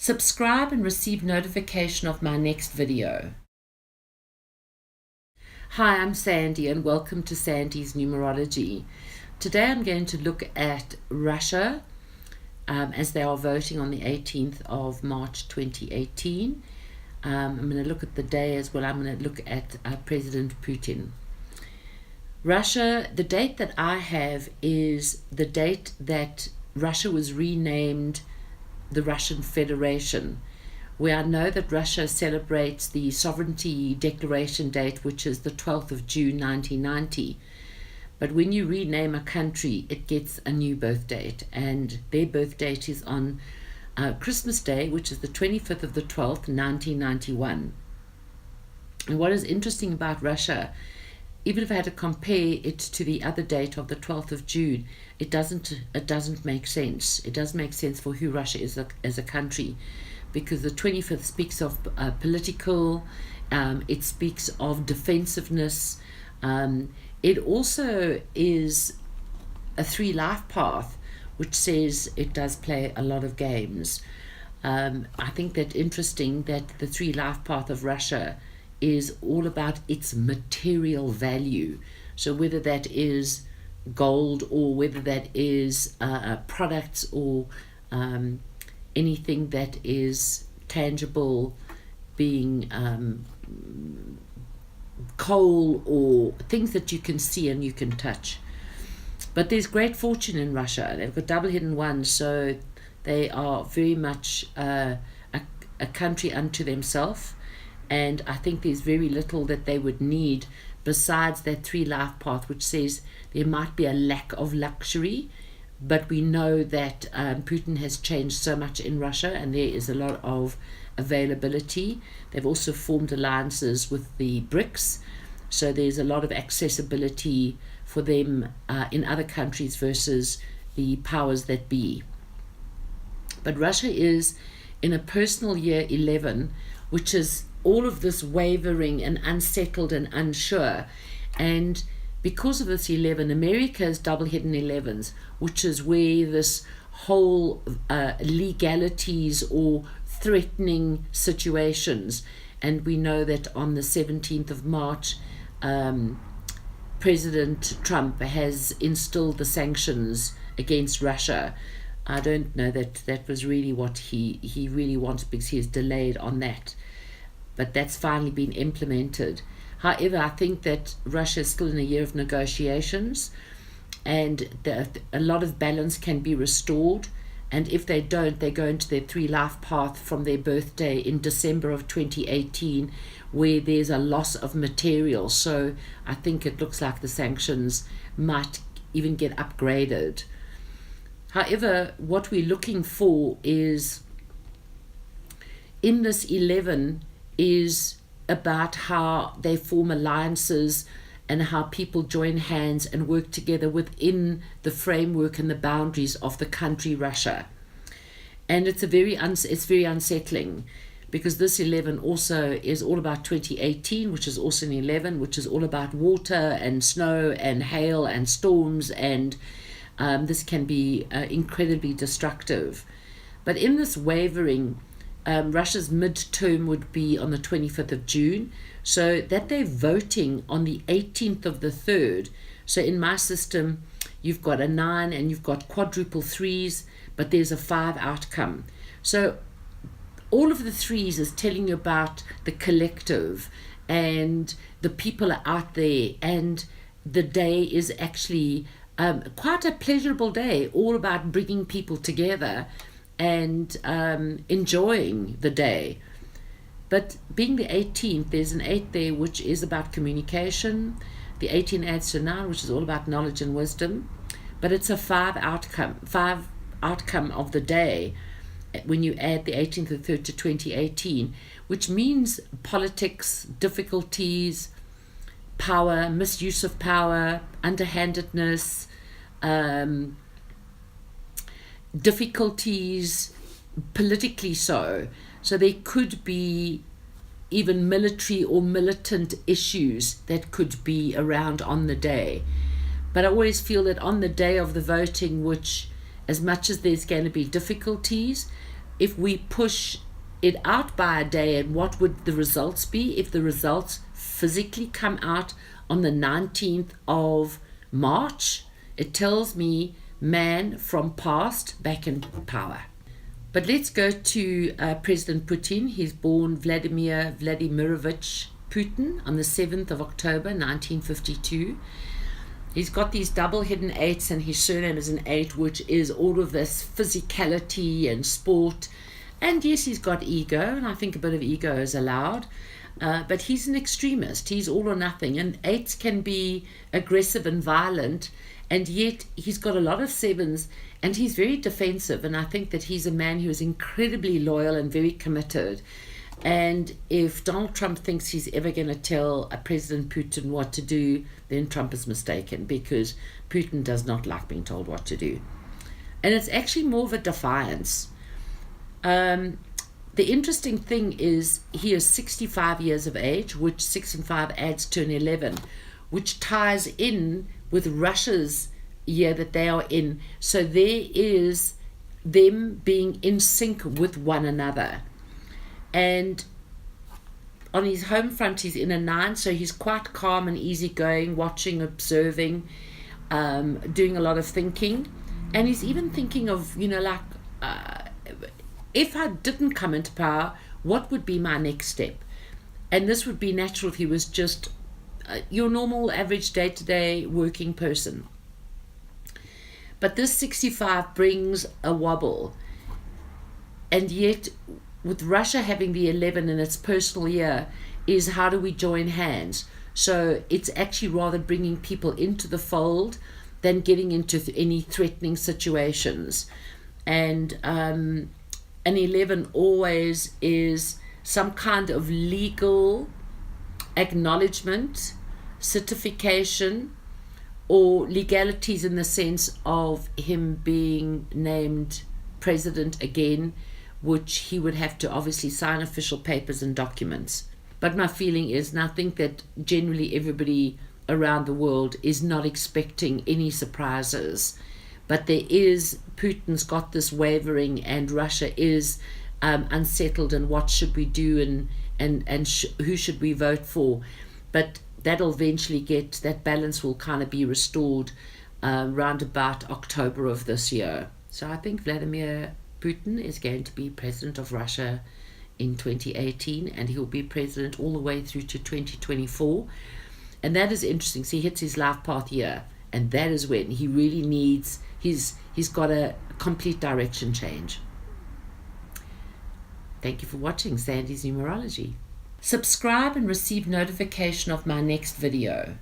Subscribe and receive notification of my next video. Hi, I'm Sandy and welcome to Sandy's Numerology. Today I'm going to look at Russia as they are voting on the 18th of March 2018. I'm going to look at the day as well. I'm going to look at President Putin. Russia, the date that I have is the date that Russia was renamed the Russian Federation, where I know that Russia celebrates the Sovereignty Declaration date, which is the 12th of June 1990. But when you rename a country, it gets a new birth date, and their birth date is on Christmas Day, which is the 25th of the 12th, 1991. And what is interesting about Russia, even if I had to compare it to the other date of the 12th of June, it doesn't make sense. It doesn't make sense for who Russia is as a country, because the 25th speaks of political, it speaks of defensiveness. It also is a three-life path, which says it does play a lot of games. I think that interesting that the three-life path of Russia is all about its material value. So whether that is gold or whether that is products or anything that is tangible, being coal or things that you can see and you can touch. But there's great fortune in Russia. They've got double hidden ones, so they are very much a country unto themselves. And I think there's very little that they would need besides that three-life path, which says there might be a lack of luxury. But we know that Putin has changed so much in Russia, and there is a lot of availability. They've also formed alliances with the BRICS, so there's a lot of accessibility for them in other countries versus the powers that be. But Russia is in a personal year 11, which is all of this wavering and unsettled and unsure. And because of this 11, America's double hidden 11s, which is where this whole legalities or threatening situations, and we know that on the 17th of March, President Trump has instilled the sanctions against Russia. I don't know that that was really what he really wants, because he has delayed on that. But that's finally been implemented. However, I think that Russia is still in a year of negotiations, and a lot of balance can be restored. And if they don't, they go into their three-life path from their birthday in December of 2018, where there's a loss of material. So I think it looks like the sanctions might even get upgraded. However, what we're looking for is, in this 11, is about how they form alliances and how people join hands and work together within the framework and the boundaries of the country Russia. And it's very unsettling, because this 11 also is all about 2018, which is also an 11, which is all about water and snow and hail and storms, and this can be incredibly destructive. But in this wavering, Russia's midterm would be on the 25th of June, so that they're voting on the 18th of the 3rd. So in my system, you've got a 9 and you've got quadruple 3s, but there's a 5 outcome. So all of the 3s is telling you about the collective, and the people are out there, and the day is actually quite a pleasurable day, all about bringing people together and enjoying the day. But being the 18th, there's an 8 there, which is about communication. The 18 adds to 9, which is all about knowledge and wisdom. But it's a 5 outcome of the day when you add the 18th and 3rd to 2018, which means politics, difficulties, power, misuse of power, underhandedness, difficulties, politically so. So there could be even military or militant issues that could be around on the day. But I always feel that on the day of the voting, which as much as there's going to be difficulties, if we push it out by a day, and what would the results be if the results physically come out on the 19th of March? It tells me man from past back in power. But let's go to President Putin. He's born Vladimir Vladimirovich Putin on the 7th of October 1952. He's got these double hidden eights, and his surname is an 8, which is all of this physicality and sport. And yes, he's got ego, and I think a bit of ego is allowed. But he's an extremist. He's all or nothing. And 8s can be aggressive and violent, and yet he's got a lot of 7s, and he's very defensive. And I think that he's a man who is incredibly loyal and very committed. And if Donald Trump thinks he's ever going to tell President Putin what to do, then Trump is mistaken, because Putin does not like being told what to do. And it's actually more of a defiance. The interesting thing is he is 65 years of age, which 6 and 5 adds to an 11, which ties in with Russia's year that they are in. So there is them being in sync with one another. And on his home front, he's in a 9, so he's quite calm and easygoing, watching, observing, doing a lot of thinking. And he's even thinking of, if I didn't come into power, what would be my next step? And this would be natural if he was just your normal, average, day-to-day working person. But this 65 brings a wobble. And yet, with Russia having the 11 in its personal year, is how do we join hands? So it's actually rather bringing people into the fold than getting into any threatening situations. And an 11 always is some kind of legal acknowledgement, certification, or legalities in the sense of him being named president again, which he would have to obviously sign official papers and documents. But my feeling is, and I think that generally everybody around the world is not expecting any surprises, but there is, Putin's got this wavering, and Russia is unsettled, and what should we do, and who should we vote for? But that'll eventually that balance will kind of be restored round about October of this year. So I think Vladimir Putin is going to be president of Russia in 2018, and he'll be president all the way through to 2024. And that is interesting. So he hits his life path year, and that is when he really needs, he's got a complete direction change. Thank you for watching Sandy's Numerology. Subscribe and receive notification of my next video.